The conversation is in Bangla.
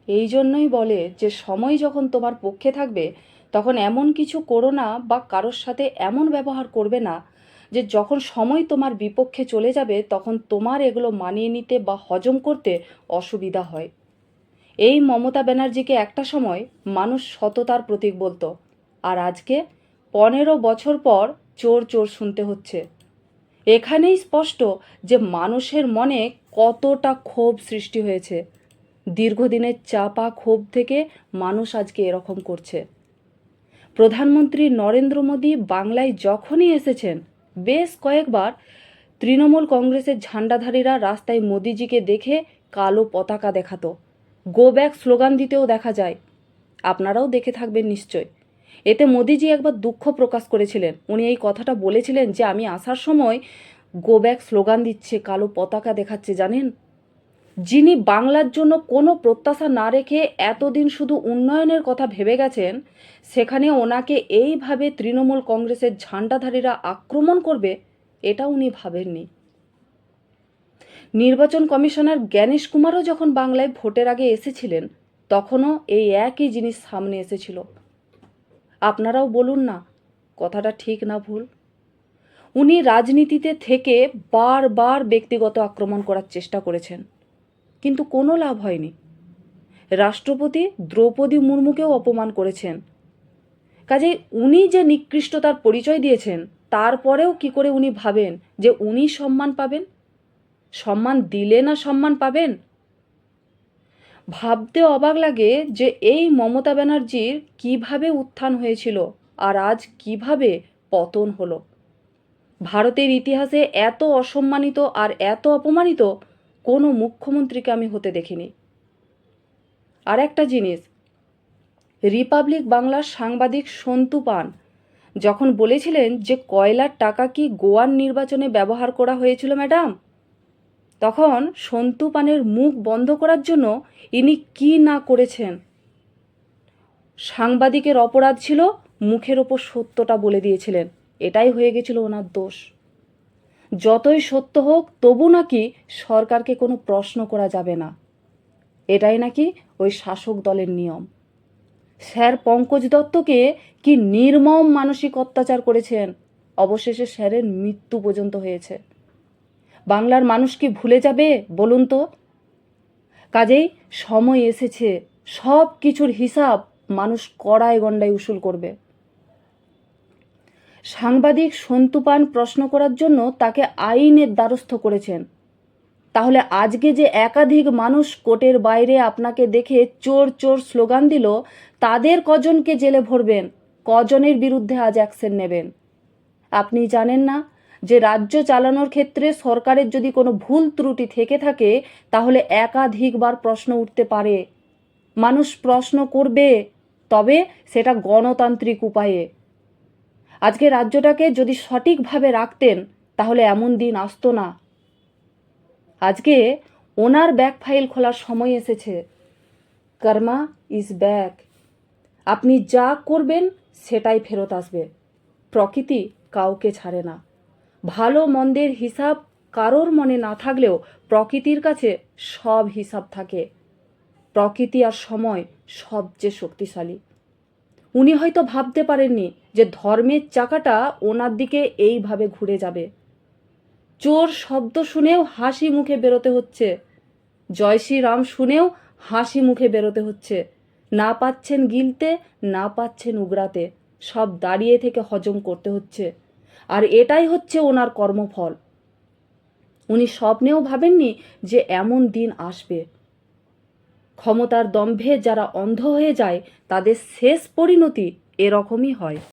এই জন্যই বলে যে সময় যখন তোমার পক্ষে থাকবে তখন এমন কিছু করো না বা কারোর সাথে এমন ব্যবহার করবে না যে যখন সময় তোমার বিপক্ষে চলে যাবে তখন তোমার এগুলো মানিয়ে নিতে বা হজম করতে অসুবিধা হয়। এই মমতা ব্যানার্জিকে একটা সময় মানুষ সততার প্রতীক বলতো, আর আজকে 15 বছর পর চোর চোর শুনতে হচ্ছে। এখানেই স্পষ্ট যে মানুষের মনে কতটা ক্ষোভ সৃষ্টি হয়েছে। দীর্ঘদিনের চাপা ক্ষোভ থেকে মানুষ আজকে এরকম করছে। প্রধানমন্ত্রী নরেন্দ্র মোদী বাংলায় যখনই এসেছেন বেশ কয়েকবার তৃণমূল কংগ্রেসের ঝান্ডাধারীরা রাস্তায় মোদিজিকে দেখে কালো পতাকা দেখাতো, গো ব্যাক স্লোগান দিতেও দেখা যায়। আপনারাও দেখে থাকবেন নিশ্চয়। এতে মোদিজি একবার দুঃখ প্রকাশ করেছিলেন। উনি এই কথাটা বলেছিলেন যে আমি আসার সময় গো ব্যাক স্লোগান দিচ্ছে, কালো পতাকা দেখাচ্ছে। জানেন, যিনি বাংলার জন্য কোনো প্রত্যাশা না রেখে এতদিন শুধু উন্নয়নের কথা ভেবে গেছেন, সেখানে ওনাকে এইভাবে তৃণমূল কংগ্রেসের ঝান্ডাধারীরা আক্রমণ করবে এটা উনি ভাবেননি। নির্বাচন কমিশনার জ্ঞানেশ কুমারও যখন বাংলায় ভোটের আগে এসেছিলেন তখনও এই একই জিনিস সামনে এসেছিল। আপনারাও বলুন না কথাটা ঠিক না ভুল। উনি রাজনীতিতে থেকে বারবার ব্যক্তিগত আক্রমণ করার চেষ্টা করেছেন, কিন্তু কোনো লাভ হয়নি। রাষ্ট্রপতি দ্রৌপদী মুর্মুকেও অপমান করেছেন। কাজেই উনি যে নিকৃষ্টতার পরিচয় দিয়েছেন, তারপরেও কি করে উনি ভাবেন যে উনি সম্মান পাবেন? সম্মান দিলে না সম্মান পাবেন? ভাবতে অবাক লাগে যে এই মমতা ব্যানার্জির কিভাবে উত্থান হয়েছিল আর আজ কিভাবে পতন হলো। ভারতের ইতিহাসে এত অসম্মানিত আর এত অপমানিত কোনো মুখ্যমন্ত্রীকে আমি হতে দেখিনি। আর একটা জিনিস, রিপাবলিক বাংলার সাংবাদিক সন্তু পান যখন বলেছিলেন যে কয়লার টাকা কি গোয়ার নির্বাচনে ব্যবহার করা হয়েছিল ম্যাডাম, তখন সন্তু পানের মুখ বন্ধ করার জন্য ইনি কি না করেছেন। সাংবাদিকের অপরাধ ছিল মুখের ওপর সত্যটা বলে দিয়েছিলেন, এটাই হয়ে গেছিল ওনার দোষ। যতই সত্য হোক তবু নাকি সরকারকে কোনো প্রশ্ন করা যাবে না, এটাই নাকি ওই শাসক দলের নিয়ম। স্যার পঙ্কজ দত্তকে কি নির্মম মানসিক অত্যাচার করেছেন, অবশেষে স্যারের মৃত্যু পর্যন্ত হয়েছে। বাংলার মানুষ কি ভুলে যাবে বলুন তো? কাজেই সময় এসেছে, সব কিছুর হিসাব মানুষ কড়ায় গণ্ডায় উসুল করবে। সাংবাদিক সন্তু পান প্রশ্ন করার জন্য তাকে আইনের দ্বারস্থ করেছেন, তাহলে আজকে যে একাধিক মানুষ কোর্টের বাইরে আপনাকে দেখে চোর চোর স্লোগান দিল, তাদের কজনকে জেলে ভরবেন? কজনের বিরুদ্ধে আজ অ্যাকশন নেবেন? আপনি জানেন না যে রাজ্য চালানোর ক্ষেত্রে সরকারের যদি কোনো ভুল ত্রুটি থেকে থাকে তাহলে একাধিকবার প্রশ্ন উঠতে পারে। মানুষ প্রশ্ন করবে, তবে সেটা গণতান্ত্রিক উপায়ে। আজকে রাজ্যটাকে যদি সঠিকভাবে রাখতেন তাহলে এমন দিন আসতো না। আজকে ওনার ব্যাক ফাইল খোলার সময় এসেছে। কর্মা ইজ ব্যাক। আপনি যা করবেন সেটাই ফেরত আসবে। প্রকৃতি কাউকে ছাড়ে না। ভালো মন্দের হিসাব কারোর মনে না থাকলেও প্রকৃতির কাছে সব হিসাব থাকে। প্রকৃতি আর সময় সবচেয়ে শক্তিশালী। উনি হয়তো ভাবতে পারেননি যে ধর্মের চাকাটা ওনার দিকে এইভাবে ঘুরে যাবে। চোর শব্দ শুনেও হাসি মুখে বেরোতে হচ্ছে, জয় শ্রীরাম শুনেও হাসি মুখে বেরোতে হচ্ছে। না পাচ্ছেন গিলতে, না পাচ্ছেন উগরাতে, সব দাঁড়িয়ে থেকে হজম করতে হচ্ছে। আর এটাই হচ্ছে ওনার কর্মফল। উনি স্বপ্নেও ভাবেননি যে এমন দিন আসবে। ক্ষমতার দম্ভে যারা অন্ধ হয়ে যায় তাদের শেষ পরিণতি এরকমই হয়।